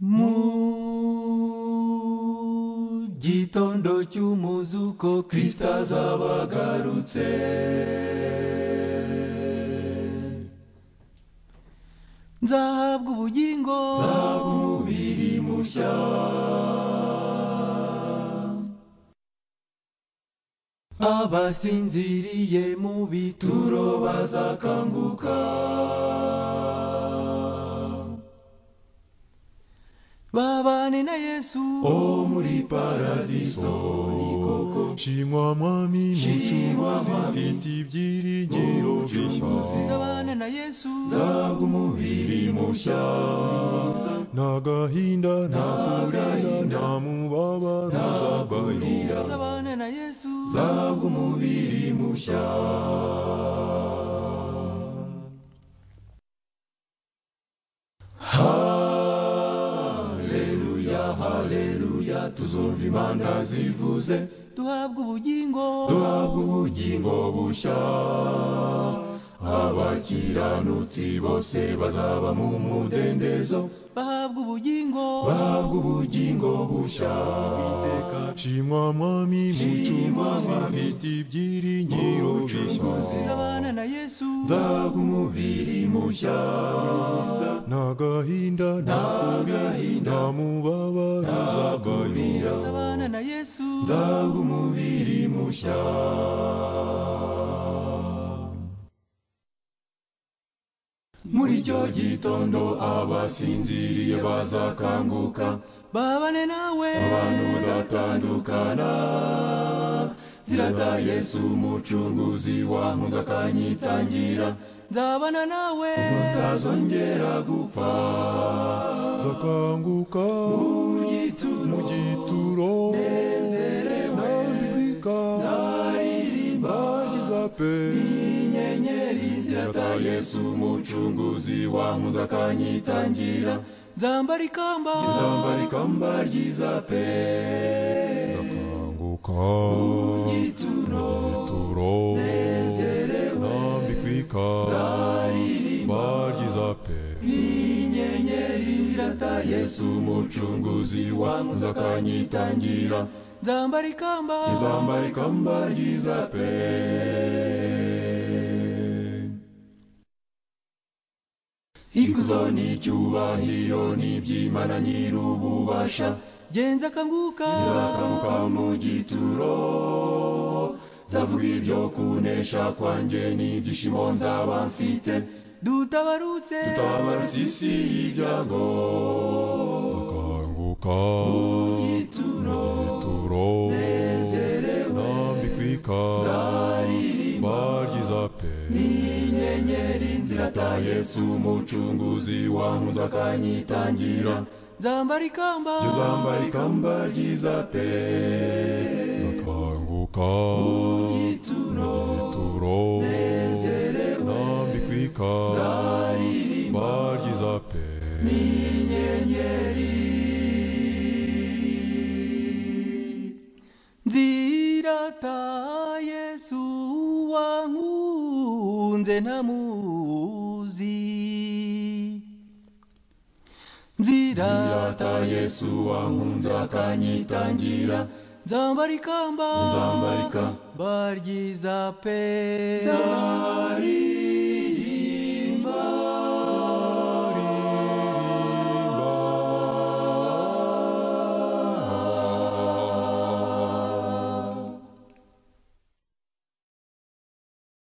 mu gitondo cy'umuzuko Kristo azaba agarutse. Nzahabwa ubugingo, nzahabwa umubiri mushya, abasinziriye mu bituro bazakanguka, babane na Yesu muri paradiso. Shimwa mwami mucunguzi, mfite ibyiringiro bishya. Babane na Yesu, nzahabwa umubiri mushya, nta gahinda nta kurira nta mubabaro uzavayo. babane na Yesu, nzahabwa umubiri mushya. Haleluya haleluya, tuzumva imana zivuze, duhabwa ubugingo, duhabwa ubugingo bushya. Abakiranutsi bose bazaba mu mudendezo, bahabwa ubugingo, bahabwa ubugingo bushya. Shimwa mwami mucunguzi, mfite ibyiringiro bishya. babane na Yesu, nzahabwa umubiri mushya, nta gahinda nta kurira nta mubabaro uzavayo. babane na Yesu, nzahabwa umubiri mushya. Muri icyo gitondo abasinziriye bazakanguka, babane nawe, abantu badatandukana. Zirata Yesu umucunguzi wankunze akanyitangira, nzabana nawe, utazongera gupfa. Zakanguka mu gituro, nezerewe nambikika, nzaririmba ryiza pe inyenyeri zirata Yesu umucunguzi wankunze akanyitangira, nzambara ikamba, nzambara ikamba ryiza pe. Zakanguka mu gituro, nezerewe nambikika, nzaririmba ryiza pe inyenyeri zirata Yesu umucunguzi wankunze akanyitangira, nzambara ikamba, nzambara ikamba ryiza pe. Ikuzo n'icyubahiro n'iby'Imana nyir'ububasha, genza kanguka, nzakanguka mu gituro, nzavuga ibyo kunesha kwanjye n'ibyishimo nzaba mfite. dutabarutse, Tutabarutse isi y'ibyago, zakanguka mu gituro, nezerewe nambikika, nzaririmba ryiza pe inyenyeri zirata Yesu umucunguzi wankunze akanyitangira, nzambara ikamba, nzambara ikamba ryiza pe. Zakanguka mu gituro, nezerewe nambikika, nzaririmba ryiza pe inyenyeri. Nzirata Yesu wankunze ntamuzi, zirata Yesu wankunze akanyitangira, nzambara ikamba, nzambara ikamba ryiza pe. nzaririmba